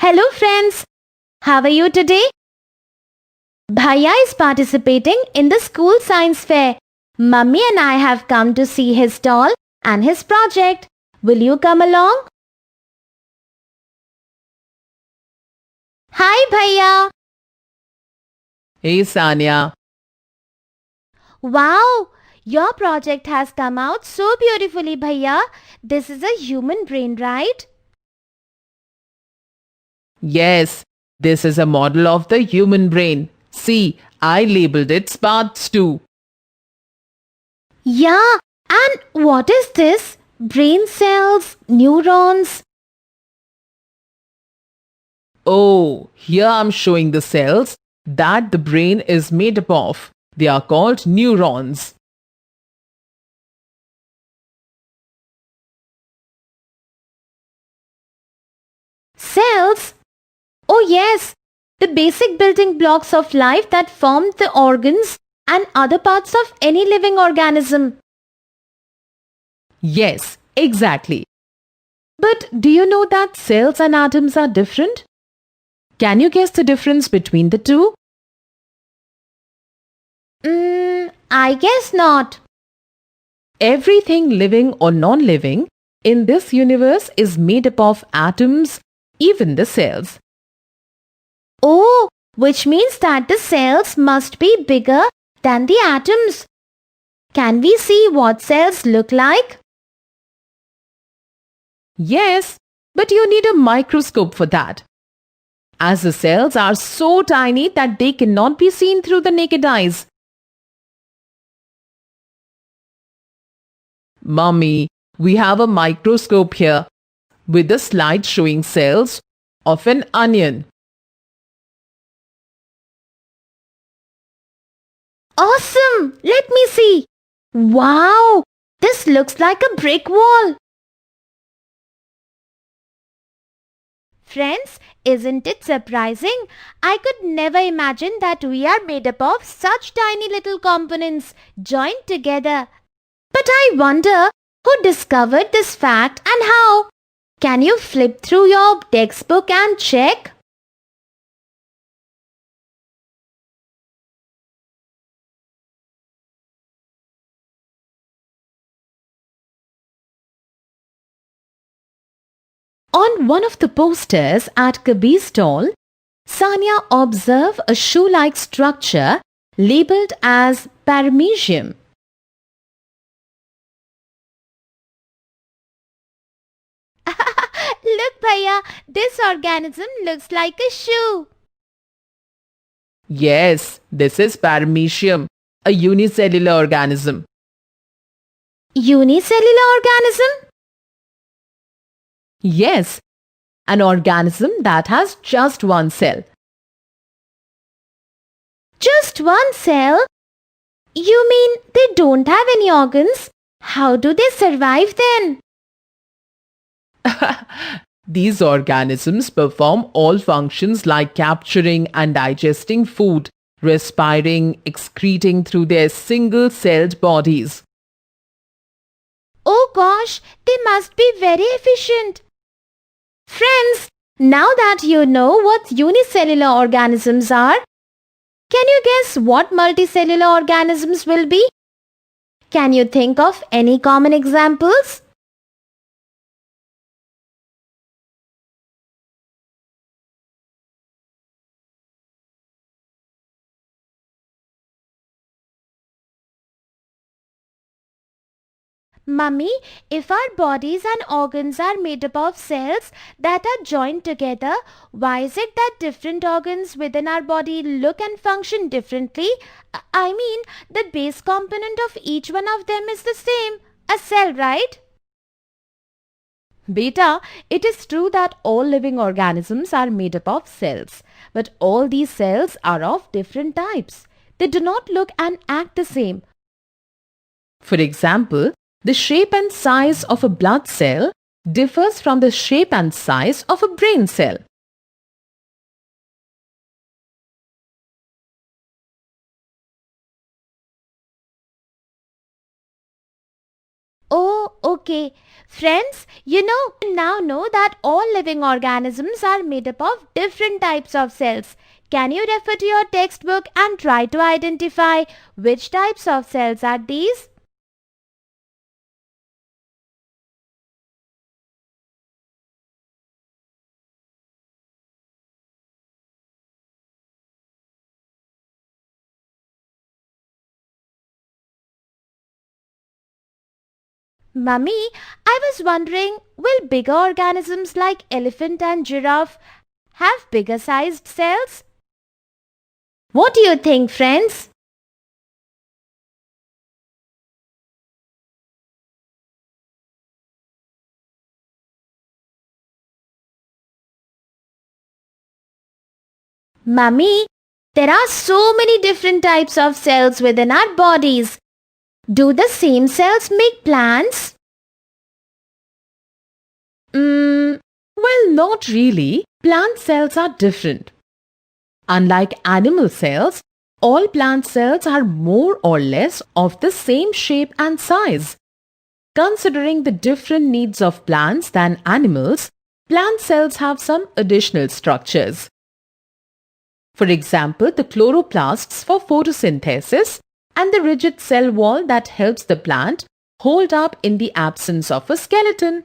Hello friends, how are you today? Bhaiya is participating in the school science fair. Mummy and I have come to see his stall and his project. Will you come along? Hi Bhaiya. Hey Sanya. Wow, your project has come out so beautifully Bhaiya. This is a human brain, right? Yes, this is a model of the human brain. See, I labeled its parts too. Yeah, and what is this? Brain cells, neurons. Oh, here I'm showing the cells that the brain is made up of. They are called neurons. Cells? Oh yes, the basic building blocks of life that form the organs and other parts of any living organism. Yes, exactly. But do you know that cells and atoms are different? Can you guess the difference between the two? I guess not. Everything living or non-living in this universe is made up of atoms, even the cells. Oh, which means that the cells must be bigger than the atoms. Can we see what cells look like? Yes, but you need a microscope for that, as the cells are so tiny that they cannot be seen through the naked eyes. Mummy, we have a microscope here with a slide showing cells of an onion. Awesome! Let me see. Wow! This looks like a brick wall. Friends, isn't it surprising? I could never imagine that we are made up of such tiny little components joined together. But I wonder who discovered this fact and how? Can you flip through your textbook and check? On one of the posters at Kabir's stall, Sanya observed a shoe-like structure labeled as paramecium. Look, Bhaiya, this organism looks like a shoe. Yes, this is paramecium, a unicellular organism. Unicellular organism? Yes, an organism that has just one cell. Just one cell? You mean they don't have any organs? How do they survive then? These organisms perform all functions like capturing and digesting food, respiring, excreting through their single-celled bodies. Oh gosh, they must be very efficient. Friends, now that you know what unicellular organisms are, can you guess what multicellular organisms will be? Can you think of any common examples? Mummy, if our bodies and organs are made up of cells that are joined together, why is it that different organs within our body look and function differently? I mean, the base component of each one of them is the same, a cell, right? Beta, it is true that all living organisms are made up of cells, but all these cells are of different types. They do not look and act the same. For example, the shape and size of a blood cell differs from the shape and size of a brain cell. Oh, okay. Friends, you now know that all living organisms are made up of different types of cells. Can you refer to your textbook and try to identify which types of cells are these? Mummy, I was wondering, will bigger organisms like elephant and giraffe have bigger sized cells? What do you think, friends? Mummy, there are so many different types of cells within our bodies. Do the same cells make plants? Well, not really. Plant cells are different. Unlike animal cells, all plant cells are more or less of the same shape and size. Considering the different needs of plants than animals, plant cells have some additional structures. For example, the chloroplasts for photosynthesis and the rigid cell wall that helps the plant hold up in the absence of a skeleton.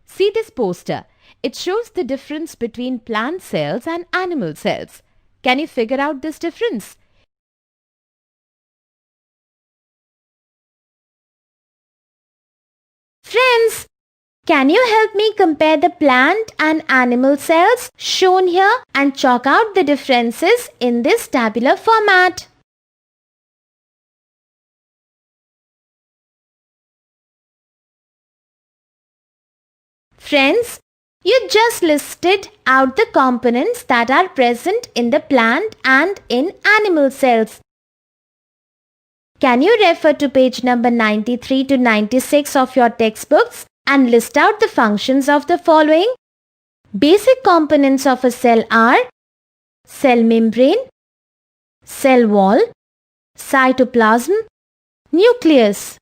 See this poster. It shows the difference between plant cells and animal cells. Can you figure out this difference? Friends, can you help me compare the plant and animal cells shown here and chalk out the differences in this tabular format? Friends, you just listed out the components that are present in the plant and in animal cells. Can you refer to page number 93 to 96 of your textbooks and list out the functions of the following? Basic components of a cell are cell membrane, cell wall, cytoplasm, nucleus.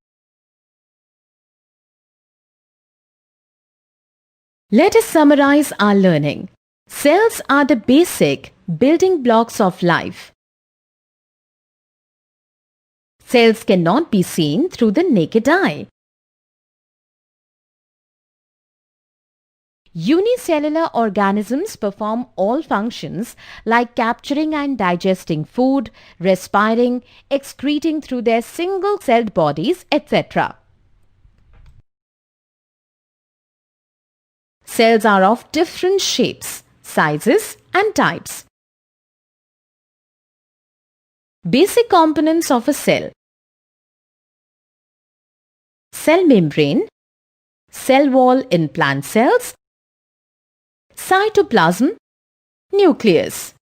Let us summarize our learning. Cells are the basic building blocks of life. Cells cannot be seen through the naked eye. Unicellular organisms perform all functions like capturing and digesting food, respiring, excreting through their single-celled bodies, etc. Cells are of different shapes, sizes and types. Basic components of a cell: cell membrane, cell wall in plant cells, cytoplasm, nucleus.